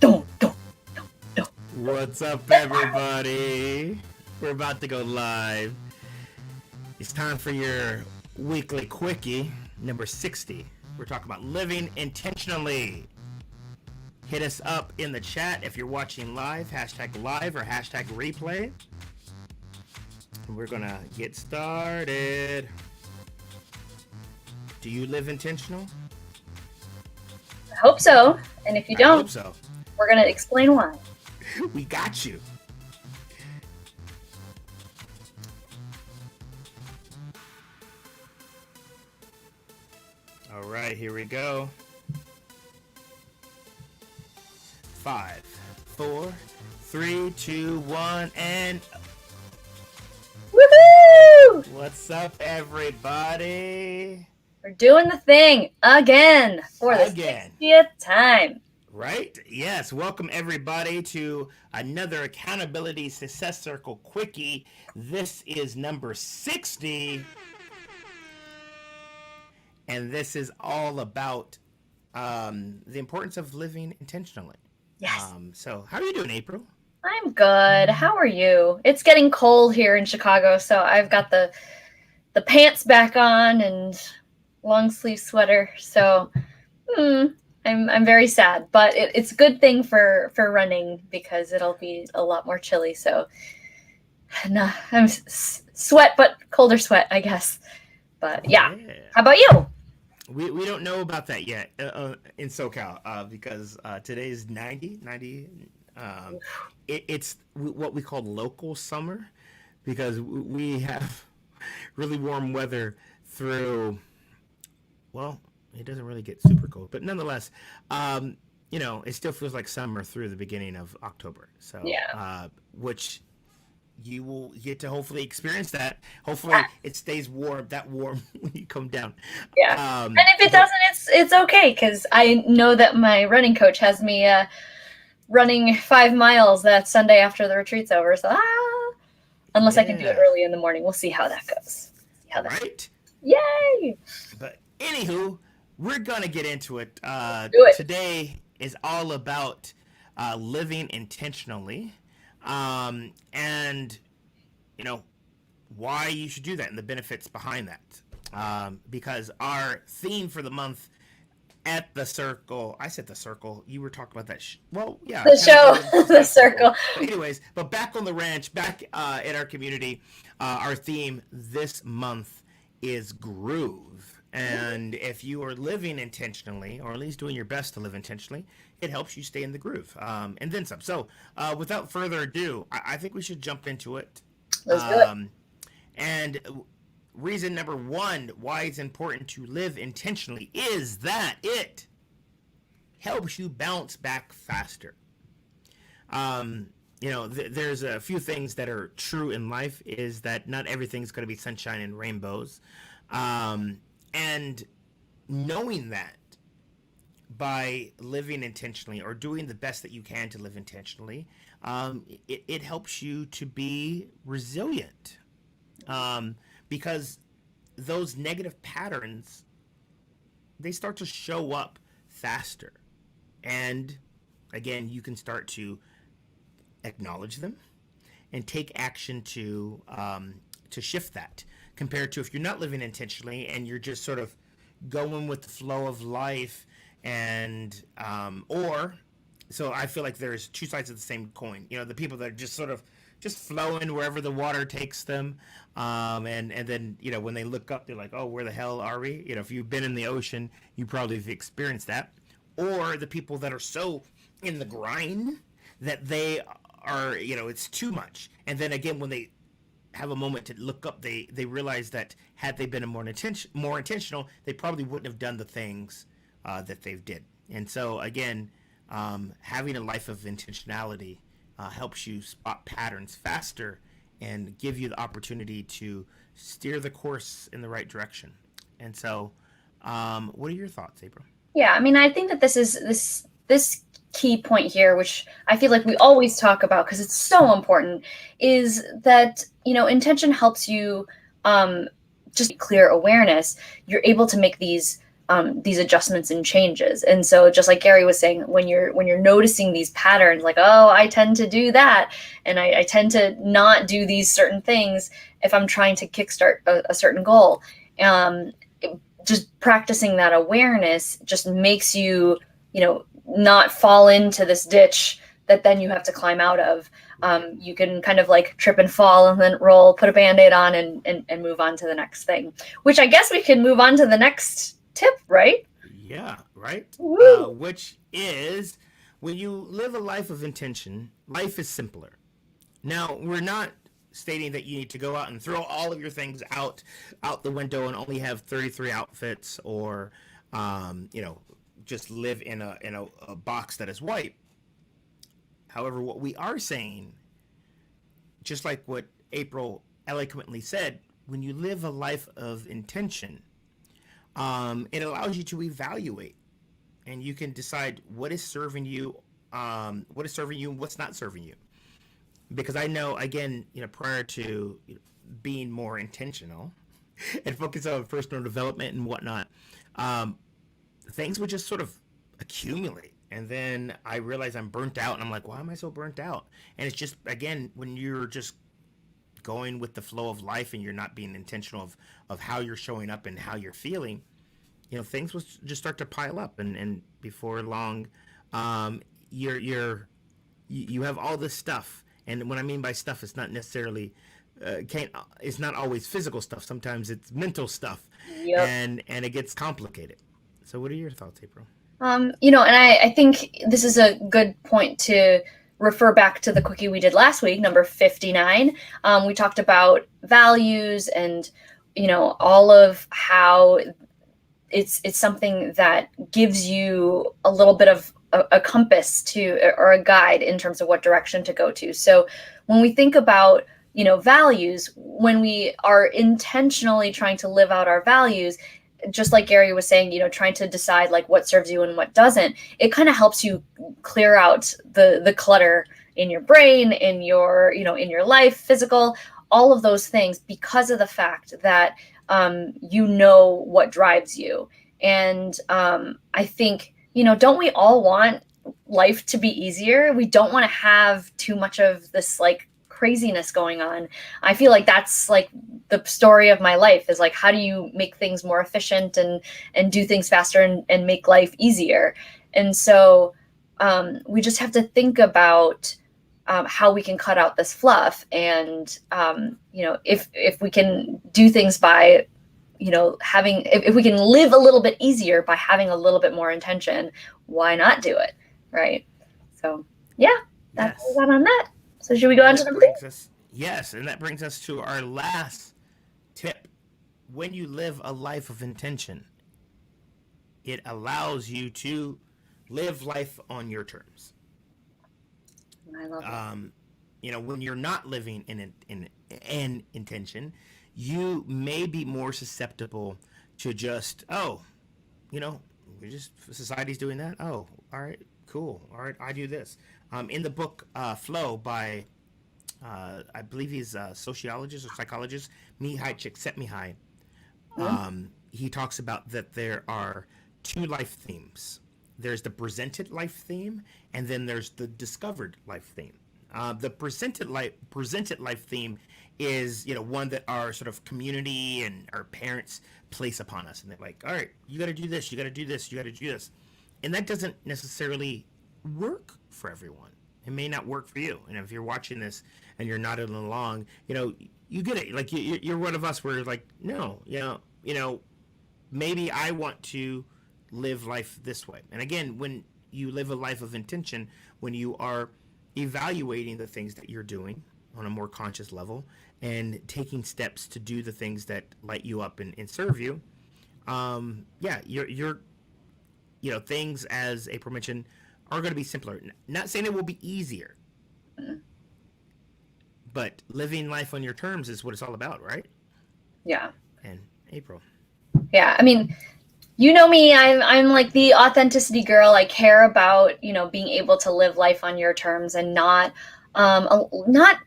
Don't, don't, don't. What's up, everybody? We're about to go live. It's time for your weekly Quickie, number 60. We're talking about living intentionally. Hit us up in the chat if you're watching live, #live or #replay. And we're going to get started. Do you live intentional? I hope so. And if you I don't, hope so. we're going to explain why. We got you. All right, here we go. 5, 4, 3, 2, 1, and Woohoo! what's up, everybody? We're doing the thing again for the Again. 60th time. Right? Yes. Welcome, everybody, to another Accountability Success Circle Quickie. This is number 60. And this is all about the importance of living intentionally. Yes. So how are you doing, April? I'm good. How are you? It's getting cold here in Chicago, so I've got the pants back on and long sleeve sweater. So I'm very sad, but it's a good thing for running because it'll be a lot more chilly. So no, I'm sweat, but colder sweat, I guess. But yeah. How about you? We don't know about that yet in SoCal because today's 90. It's what we call local summer because we have really warm weather through, well, it doesn't really get super cold, but nonetheless, it still feels like summer through the beginning of October. So, yeah. Which you will get to hopefully experience that. Hopefully it stays warm when you come down. Yeah. And if it doesn't, it's okay because I know that my running coach has me running 5 miles that Sunday after the retreat's over. So unless I can do it early in the morning, we'll see how that goes. Right? Yay! But anywho, we're gonna get into it. Do it. Today is all about living intentionally. And why you should do that and the benefits behind that. Because our theme for the month at the circle, I said the circle, you were talking about that. The show, the circle. But anyways, but back on the ranch, back in our community, our theme this month is groove. And if you are living intentionally, or at least doing your best to live intentionally, it helps you stay in the groove, and then some. So without further ado, I think we should jump into it. Let's do it. And reason number 1 why it's important to live intentionally is that it helps you bounce back faster. There's a few things that are true in life is that not everything's going to be sunshine and rainbows. And knowing that by living intentionally or doing the best that you can to live intentionally, it helps you to be resilient. Because those negative patterns, they start to show up faster. And again, you can start to acknowledge them and take action to shift that, compared to if you're not living intentionally and you're just sort of going with the flow of life. And so I feel like there's two sides of the same coin. The people that are just sort of just flowing wherever the water takes them, and then when they look up, they're like, oh, where the hell are we? If you've been in the ocean, you probably have experienced that. Or the people that are so in the grind that they are, it's too much. And then again, when they have a moment to look up, they realize that had they been more intentional, they probably wouldn't have done the things that they've did. And so again, having a life of intentionality helps you spot patterns faster and give you the opportunity to steer the course in the right direction. And so what are your thoughts, April? Yeah, I mean, I think that this is this key point here, which I feel like we always talk about because it's so important, is that intention helps you just clear awareness. You're able to make these these adjustments and changes. And so just like Gary was saying, when you're noticing these patterns, like, oh, I tend to do that, and I tend to not do these certain things if I'm trying to kickstart a certain goal. Just practicing that awareness just makes you, not fall into this ditch that then you have to climb out of. You can kind of like trip and fall and then roll, put a Band-Aid on, and move on to the next thing, which I guess we can move on to the next tip, right? Yeah, right. Woo! Which is, when you live a life of intention, life is simpler. Now, we're not stating that you need to go out and throw all of your things out the window and only have 33 outfits, or just live in a box that is white. However, what we are saying, just like what Apryl eloquently said, when you live a life of intention, it allows you to evaluate, and you can decide what is serving you, and what's not serving you. Because I know, again, prior to being more intentional and focus on personal development and whatnot, things would just sort of accumulate. And then I realize I'm burnt out, and I'm like, why am I so burnt out? And it's just, again, when you're just going with the flow of life and you're not being intentional of how you're showing up and how you're feeling, things will just start to pile up. And before long, you have all this stuff. And what I mean by stuff, it's not necessarily it's not always physical stuff. Sometimes it's mental stuff. Yep. And it gets complicated. So what are your thoughts, Apryl? And I think this is a good point to refer back to the quickie we did last week, number 59. We talked about values and, all of how it's something that gives you a little bit of a compass or a guide in terms of what direction to go to. So when we think about, values, when we are intentionally trying to live out our values, just like Gary was saying, trying to decide like what serves you and what doesn't, it kind of helps you clear out the clutter in your brain, in your, in your life, physical, all of those things, because of the fact that what drives you. And I think, don't we all want life to be easier? We don't want to have too much of this like craziness going on. I feel like that's like the story of my life, is like, how do you make things more efficient and do things faster and make life easier? And so we just have to think about how we can cut out this fluff. And, if we can do things by, if we can live a little bit easier by having a little bit more intention, why not do it? Right. So yeah, that's all I got on that. So should we go on to number 2? Yes, and that brings us to our last tip. When you live a life of intention, it allows you to live life on your terms. I love it. When you're not living in an intention, you may be more susceptible to just, society's doing that. Oh, all right, cool. All right, I do this. In the book Flow by, I believe he's a sociologist or psychologist, Mihai Csikszentmihalyi, he talks about that there are 2 life themes. There's the presented life theme, and then there's the discovered life theme. The presented life theme is, one that our sort of community and our parents place upon us, and they're like, all right, you got to do this, you got to do this, you got to do this, and that doesn't necessarily work for everyone. It may not work for you. And if you're watching this and you're nodding along, you get it. Like you're one of us where you're like, no, maybe I want to live life this way. And again, when you live a life of intention, when you are evaluating the things that you're doing on a more conscious level and taking steps to do the things that light you up and serve you, you're things, as Apryl mentioned, are going to be simpler. Not saying it will be easier, but living life on your terms is what it's all about, right? Yeah. And Apryl. Yeah, I mean, me, I'm like the authenticity girl. I care about, being able to live life on your terms and not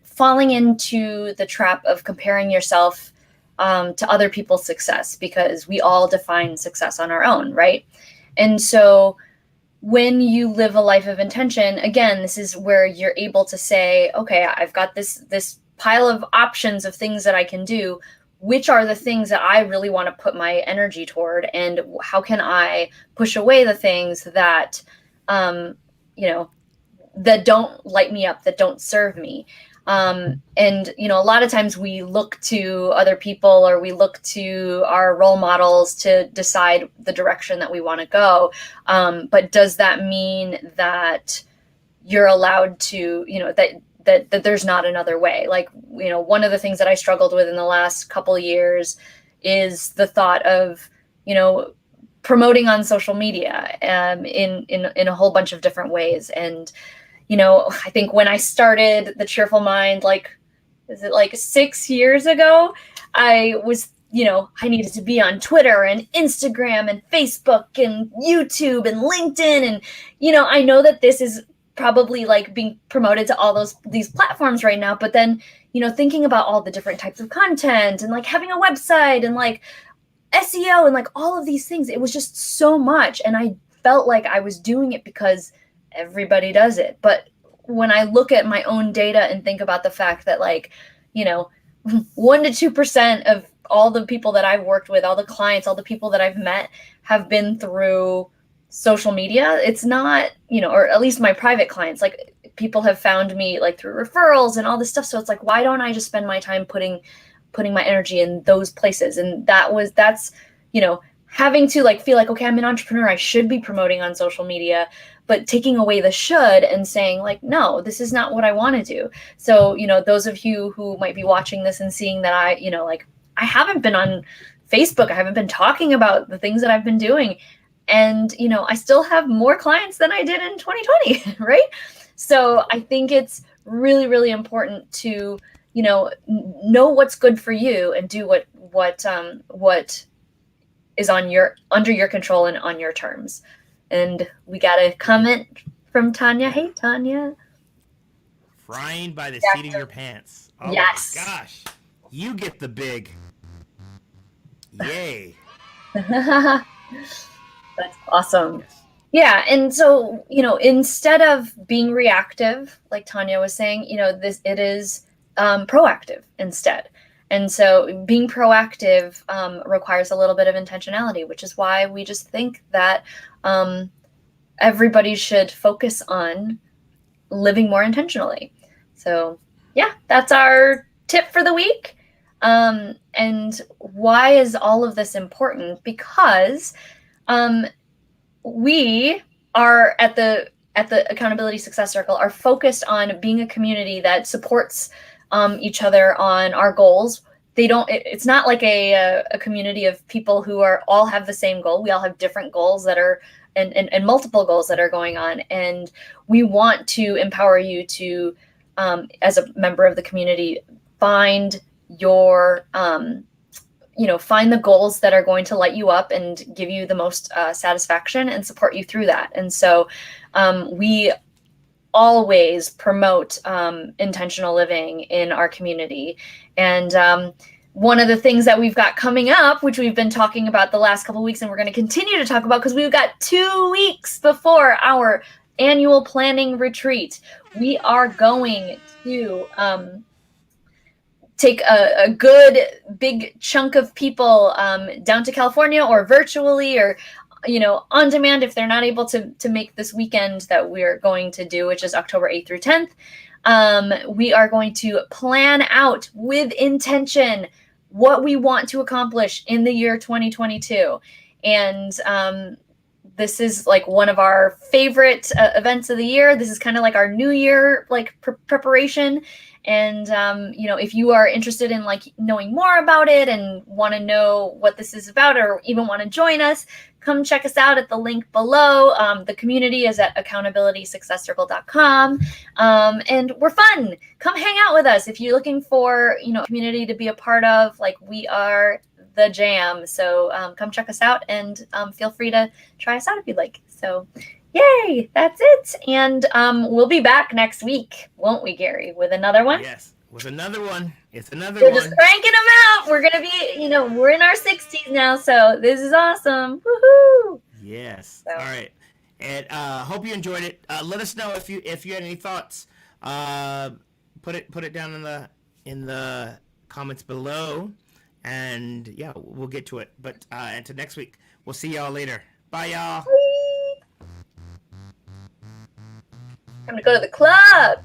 falling into the trap of comparing yourself to other people's success, because we all define success on our own, right? And so when you live a life of intention, again, this is where you're able to say, okay, I've got this pile of options of things that I can do. Which are the things that I really want to put my energy toward, and how can I push away the things that, that don't light me up, that don't serve me. And, a lot of times we look to other people, or we look to our role models to decide the direction that we want to go. But does that mean that you're allowed to, that there's not another way? Like, one of the things that I struggled with in the last couple of years is the thought of, promoting on social media, in a whole bunch of different ways. And, I think when I started the Cheerful Mind, is it 6 years ago, I was, I needed to be on Twitter and Instagram and Facebook and YouTube and LinkedIn. And, I know that this is probably being promoted to all these platforms right now, but then, thinking about all the different types of content, and having a website, and SEO, and all of these things, it was just so much. And I felt like I was doing it because everybody does it. But when I look at my own data and think about the fact that 1 to 2% of all the people that I've worked with, all the clients, all the people that I've met have been through social media. It's not, or at least my private clients, people have found me through referrals and all this stuff. So it's why don't I just spend my time putting my energy in those places? And that's having to feel okay, I'm an entrepreneur, I should be promoting on social media, but taking away the should and saying no, this is not what I want to do. So, those of you who might be watching this and seeing that I haven't been on Facebook, I haven't been talking about the things that I've been doing. And, I still have more clients than I did in 2020, right? So I think it's really, really important to, know what's good for you, and do what is under your control and on your terms. And we got a comment from Tanya. Hey, Tanya. Frying by the seat of your pants. Oh yes. My gosh. You get the big yay. That's awesome. Yeah. And so, instead of being reactive, like Tanya was saying, it is proactive instead. And so being proactive requires a little bit of intentionality, which is why we just think that everybody should focus on living more intentionally. So yeah, that's our tip for the week. And why is all of this important? Because we are at the Accountability Success Circle are focused on being a community that supports each other on our goals. It's not like a community of people who all have the same goal. We all have different goals that are and multiple goals that are going on. And we want to empower you to, as a member of the community, find your, find the goals that are going to light you up and give you the most satisfaction, and support you through that. And so we always promote intentional living in our community. And one of the things that we've got coming up, which we've been talking about the last couple of weeks, and we're going to continue to talk about because we've got 2 weeks before our annual planning retreat, we are going to take a good big chunk of people down to California, or virtually, or on demand if they're not able to make this weekend that we're going to do, which is October 8th through 10th. We are going to plan out with intention what we want to accomplish in the year 2022. And this is one of our favorite events of the year. This is kind of like our New Year preparation. And if you are interested in knowing more about it and want to know what this is about, or even want to join us, come check us out at the link below. The community is at accountabilitysuccesscircle.com. And we're fun. Come hang out with us. If you're looking for, a community to be a part of, we are the jam. So come check us out, and feel free to try us out if you'd like. So yay, that's it. And we'll be back next week, won't we, Gary, with another one? Yes, with another one. It's another We're just one. cranking them out. We're gonna be, we're in our 60s now, so this is awesome. Woohoo! Yes. So All right. And hope you enjoyed it. Let us know if you had any thoughts. Put it down in the comments below, and yeah, we'll get to it. But until next week, we'll see y'all later. Bye, y'all. time to go to the club.